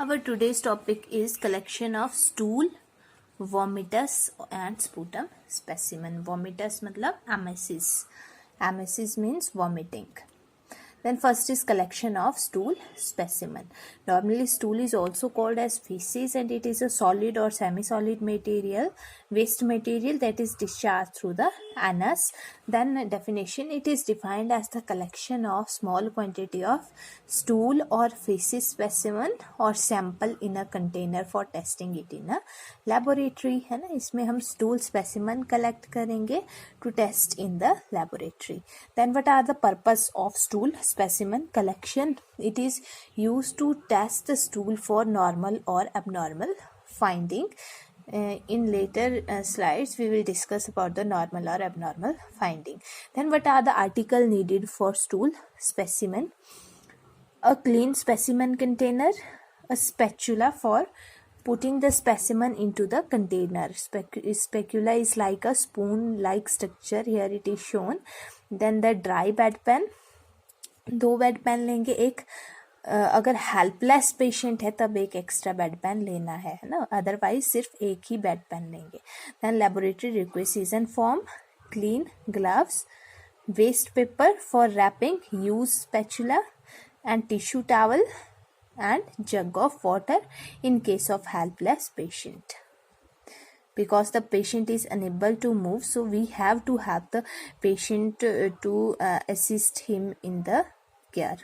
Our today's topic is collection of stool, vomitus and sputum specimen. Vomitus मतलब emesis. Emesis means vomiting. Then first is collection of stool specimen. Normally stool is also called as feces and it is a solid or semi-solid material, waste material that is discharged through the anus. Then definition, it is defined as the collection of small quantity of stool or feces specimen or sample in a container for testing it in a laboratory. है ना, इसमें हम stool specimen collect करेंगे to test in the laboratory. Then what are the purpose of stool specimen collection? It is used to test the stool for normal or abnormal finding. In later slides we will discuss about the normal or abnormal finding. Then what are the article needed for stool specimen? A clean specimen container, a spatula for putting the specimen into the container. Spatula is like a spoon like structure, here it is shown. Then the dry bedpan, 2 बेडपैन लेंगे, एक अगर helpless patient है तब एक extra बेडपैन लेना है ना, otherwise सिर्फ एक ही बेडपैन लेंगे. Then laboratory requisition form, clean gloves, waste paper for wrapping, use spatula and tissue towel and jug of water in case of helpless patient. Because the patient is unable to move, so we have to have the patient to assist him in the care.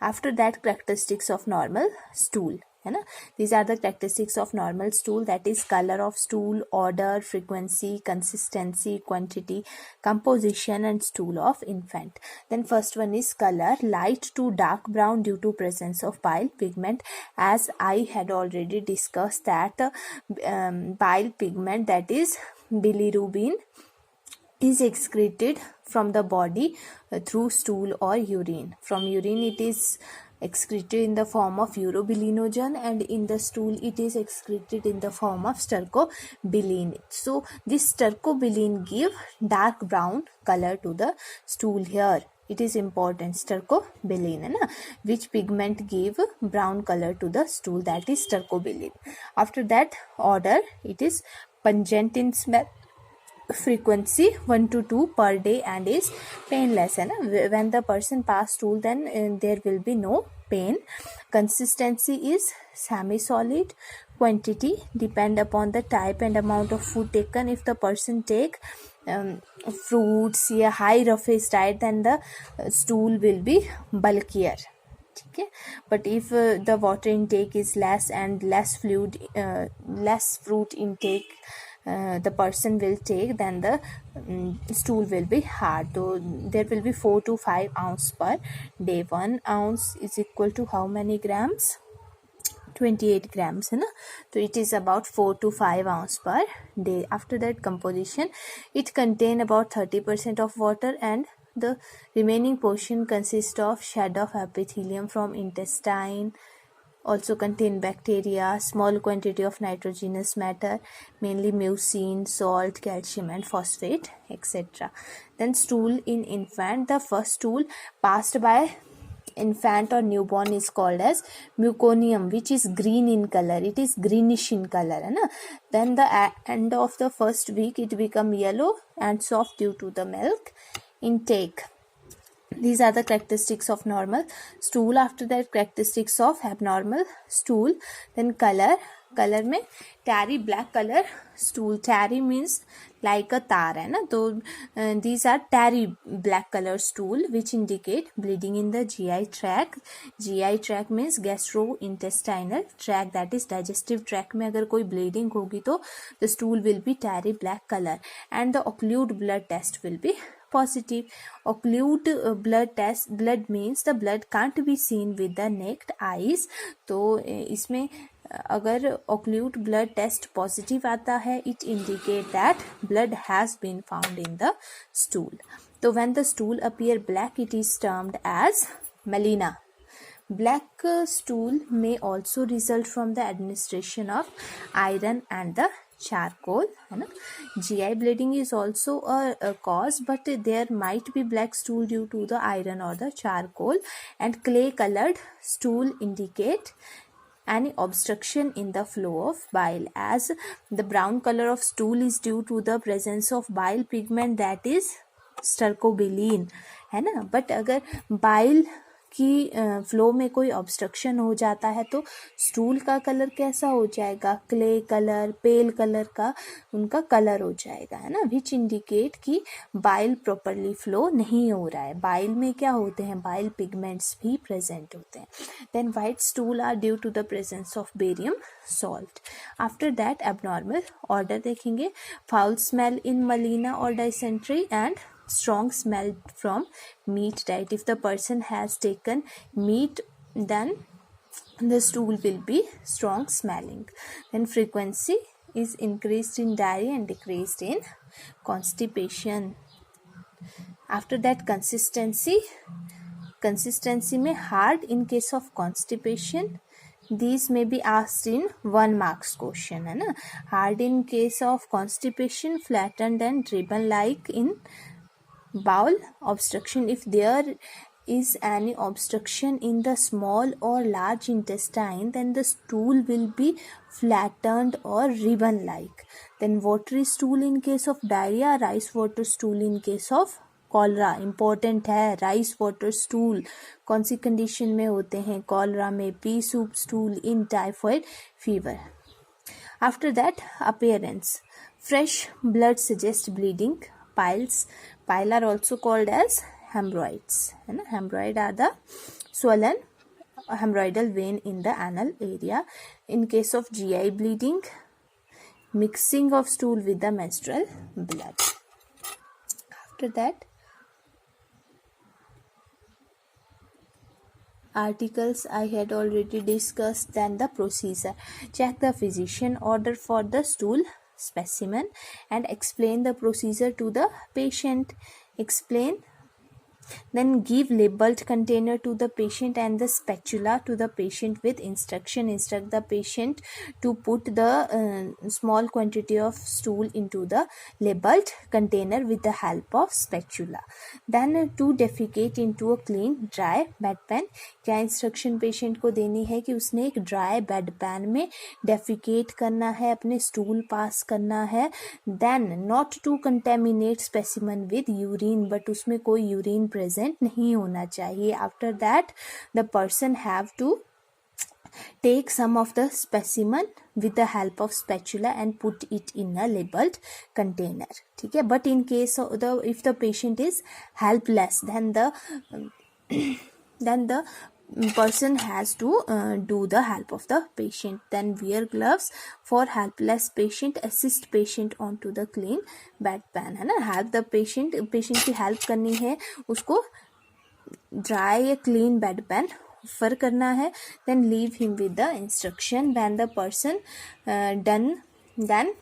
After that, characteristics of normal stool, है ना. These are the characteristics of normal stool, that is color of stool, odor, frequency, consistency, quantity, composition and stool of infant. Then first one is color, light to dark brown due to presence of bile pigment. As I had already discussed that bile pigment, that is bilirubin, is excreted from the body through stool or urine. From urine it is excreted in the form of urobilinogen and in the stool it is excreted in the form of stercobilin. So this stercobilin give dark brown color to the stool. Here it is important, stercobilin है ना, which pigment give brown color to the stool, that is stercobilin. After that, odor, it is pungent in smell, frequency 1 to 2 per day and is painless है ना. When the person pass stool then there will be no pain. Consistency is semi-solid. Quantity depend upon the type and amount of food taken. If the person take fruits या high roughage diet then the stool will be bulkier. ठीक है, but if the water intake is less and less fruit intake the person will take, then the stool will be hard. So there will be 4 to 5 ounce per day. 1 ounce is equal to how many grams? 28 grams है ना, तो it is about 4 to 5 ounce per day. After that, composition, it contain about 30% of water and the remaining portion consists of shed of epithelium from intestine, also contain bacteria, small quantity of nitrogenous matter, mainly mucin, salt, calcium and phosphate, etc. Then stool in infant, the first stool passed by infant or newborn is called as meconium, which is green in color, it is greenish in color है ना. Then the end of the first week it become yellow and soft due to the milk intake. These are the characteristics of normal stool. After that, characteristics of abnormal stool. Then color में tarry black color stool. Tarry means like a tar है ना, तो these are tarry black color stool which indicate bleeding in the GI tract. GI tract means gastrointestinal tract, that is digestive tract में अगर कोई bleeding होगी तो the stool will be tarry black color and the occluded blood test will be positive. Occluded blood means the blood can't be seen with the naked eyes. तो इसमें अगर occluded blood test positive आता है, it indicate that blood has been found in the stool. So when the stool appear black, it is termed as melena. Black stool may also result from the administration of iron and the charcoal है ना. GI bleeding is also a cause, but there might be black stool due to the iron or the charcoal. And clay colored stool indicate any obstruction in the flow of bile, as the brown color of stool is due to the presence of bile pigment, that is स्टर्कोबिलीन, है ना. But अगर bile की flow में कोई obstruction हो जाता है तो स्टूल का कलर कैसा हो जाएगा, क्ले कलर, पेल कलर का उनका कलर हो जाएगा, है ना, विच इंडिकेट कि बाइल प्रॉपरली फ्लो नहीं हो रहा है. बाइल में क्या होते हैं, बाइल पिगमेंट्स भी प्रेजेंट होते हैं. Then white stool are due to the presence of barium salt. After that abnormal order देखेंगे. फाउल स्मेल इन मलीना और dysentery and strong smell from meat diet. If the person has taken meat, then the stool will be strong smelling. Then frequency is increased in diarrhea and decreased in constipation. After that consistency में hard in case of constipation. These may be asked in 1 marks question, है ना. Hard in case of constipation, flattened and ribbon like in bowel obstruction. If there is any obstruction in the small or large intestine, then the stool will be flattened or ribbon like. Then watery stool in case of diarrhea, rice water stool in case of cholera. Important है, rice water stool कौन सी condition में होते हैं, cholera में. P soup stool in typhoid fever. After that appearance. Fresh blood suggest bleeding. Pile are also called as hemorrhoids, है ना. Hemorrhoid are the swollen hemorrhoidal vein in the anal area. In case of GI bleeding, mixing of stool with the menstrual blood. After that, articles I had already discussed. Then the procedure. Check the physician order for the stool specimen and explain the procedure to the patient. Explain. Then give labeled container to the patient and the spatula to the patient with instruction. Instruct the patient to put the small quantity of stool into the labeled container with the help of spatula. Then to defecate into a clean dry bedpan. क्या instruction patient को देनी है कि उसने एक dry bedpan में defecate करना है, अपने स्टूल पास करना है. Then not to contaminate specimen with urine, but उसमें कोई यूरिन प्रेजेंट नहीं होना चाहिए. After that the person have to take some of the specimen with the help of spatula and put it in a labeled container. ठीक है. But in case of if the patient is helpless, then the person has to do the help of the patient. Then wear gloves for helpless patient. Assist patient onto the clean bedpan, है ना. Help the patient की help करनी है, उसको dry या clean bedpan offer करना है. Then leave him with the instruction. When the person done, then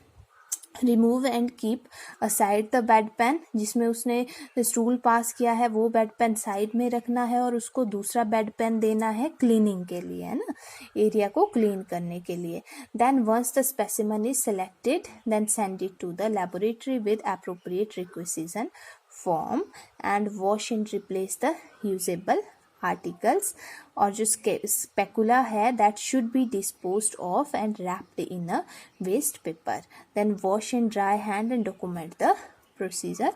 remove and keep aside the bedpan. जिसमें उसने स्टूल पास किया है वो बेड पेन साइड में रखना है और उसको दूसरा बेड पेन देना है क्लीनिंग के लिए, है ना, एरिया को क्लीन करने के लिए. Then once the specimen is selected, then send it to the laboratory with appropriate requisition form and wash and replace the usable articles. और जो स्पेकुला है that should be disposed of and wrapped in a waste paper. Then wash and dry hand and document the procedure.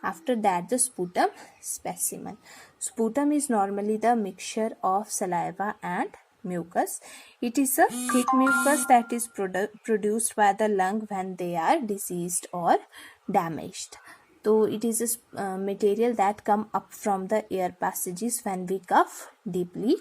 After that, the sputum specimen. Sputum is normally the mixture of saliva and mucus. It is a thick mucus that is produced by the lung when they are diseased or damaged. So it is a material that come up from the air passages when we cough deeply.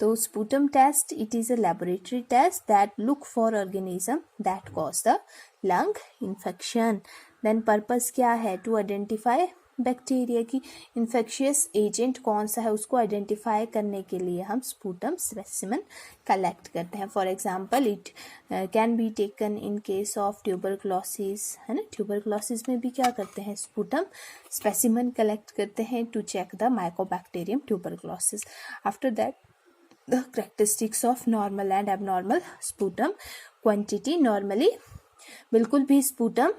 So sputum test, it is a laboratory test that look for organism that cause the lung infection. Then purpose क्या है, to identify bacteria की infectious agent कौन सा है उसको identify करने के लिए हम स्पूटम स्पेसिमन कलेक्ट करते हैं. For example it can be taken in case of tuberculosis, है ना. ट्यूबरक्लोसिस में भी क्या करते हैं, स्पूटम स्पेसिमन कलेक्ट करते हैं to check the mycobacterium tuberculosis. After that the characteristics of normal and abnormal sputum. Quantity, normally बिल्कुल भी स्पूटम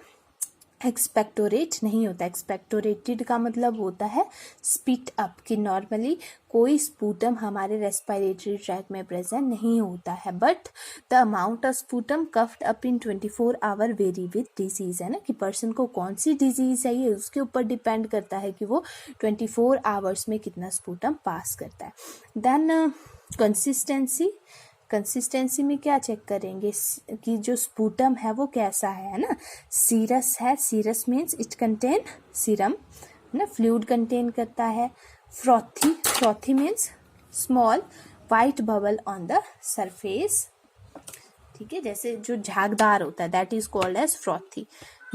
एक्सपेक्टोरेट नहीं होता। एक्सपेक्टोरेटेड का मतलब होता है स्पिट अप, कि नॉर्मली कोई स्पूटम हमारे रेस्पिरेटरी ट्रैक में प्रेजेंट नहीं होता है, but the amount of sputum coughed up in 24 hour vary with disease, है ना, कि पर्सन को कौन सी डिजीज है ये उसके ऊपर डिपेंड करता है कि वो 24 आवर्स में कितना स्पूटम पास करता है। देन कंसिस्टेंसी में क्या चेक करेंगे कि जो स्पूटम है वो कैसा है ना। सीरस है, serous means it contain serum, ना, फ्लूइड कंटेन करता है। Frothy means small white bubble on the surface, ठीक है, जैसे जो झागदार होता है, that is called as frothy.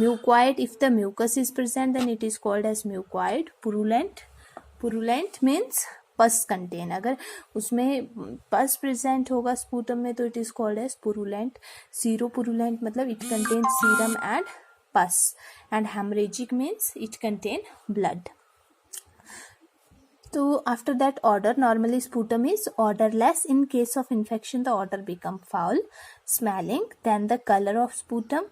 Mucoid, if the mucus is present then it is called as mucoid. Purulent means pus contain, अगर उसमें पस प्रेजेंट होगा स्पूटम में तो it is called as purulent. Seropurulent मतलब it contain serum and पस, and haemorrhagic means it contain blood. तो after that order, normally sputum is odorless. In case of infection the odor become foul smelling. Then the color of sputum,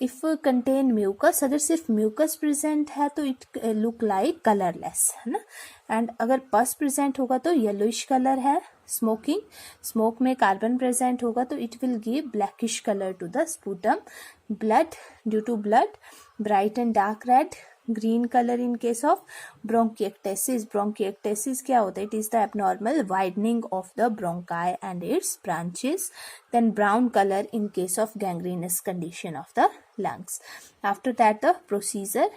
if contain mucus, अगर सिर्फ mucus present है तो it look like colorless, है ना, and अगर pus present होगा तो yellowish color है। smoke में carbon present होगा तो it will give blackish color to the sputum। due to blood, bright and dark red, green color in case of bronchiectasis क्या होता है, it is the abnormal widening of the bronchi and its branches। then brown color in case of gangrenous condition of the lungs। after that the procedure,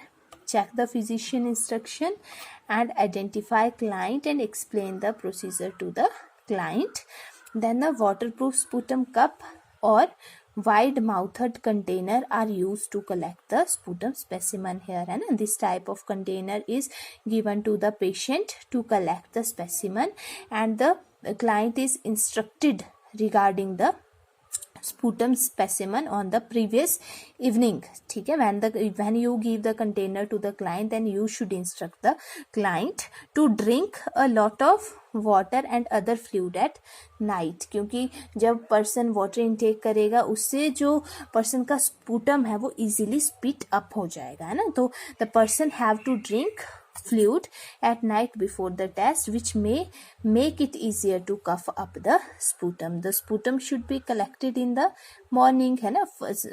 check the physician instruction and identify client and explain the procedure to the client। then the waterproof sputum cup or wide mouthed container are used to collect the sputum specimen here, है ना। this type of container is given to the patient to collect the specimen and the client is instructed regarding the sputum specimen on the previous evening, ठीक है। when you give the container to the client then you should instruct the client to drink a lot of water and other fluid at night, क्योंकि जब person water intake करेगा उससे जो person का sputum है वो इजीली स्पिट अप हो जाएगा, है ना। तो the person have to drink fluid at night before the test, which may make it easier to cough up the sputum। the sputum should be collected in the morning, है ना।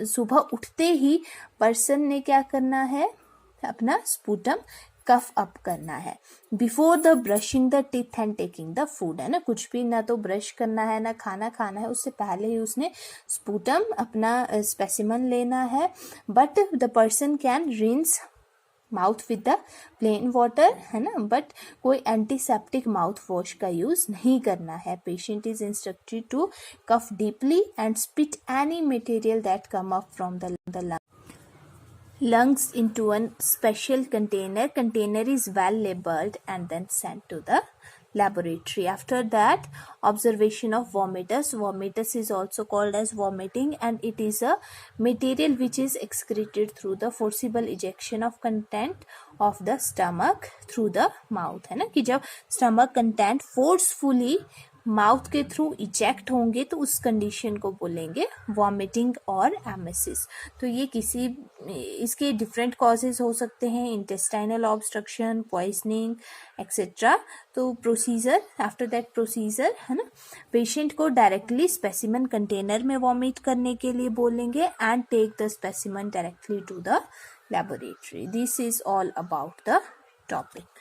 सुबह उठते ही person ने क्या करना है, अपना स्पूटम कफ up करना है। Before the brushing the teeth and taking the food, है ना, कुछ भी ना तो ब्रश करना है ना खाना खाना है, उससे पहले ही उसने स्पूटम अपना स्पेसिमन लेना है। But the person can rinse mouth with the plain water, है ना, बट कोई एंटीसेप्टिक माउथ वॉश का यूज नहीं करना है। Patient is instructed to cough deeply and spit any material that come up from the lungs into a special container is well labeled and then sent to the laboratory। after that, observation of vomitus is also called as vomiting, and it is a material which is excreted through the forcible ejection of content of the stomach through the mouth, है ना, कि जब stomach content forcefully mouth के through eject होंगे तो उस condition को बोलेंगे वॉमिटिंग और एमेसिस। तो ये इसके डिफरेंट कॉजेज हो सकते हैं, इंटेस्टाइनल ऑब्स्ट्रक्शन, पॉइजनिंग एक्सेट्रा। तो प्रोसीजर, आफ्टर दैट प्रोसीजर, है ना, पेशेंट को डायरेक्टली स्पेसिमन कंटेनर में वॉमिट करने के लिए बोलेंगे and take the specimen directly to the laboratory। This is all about the topic.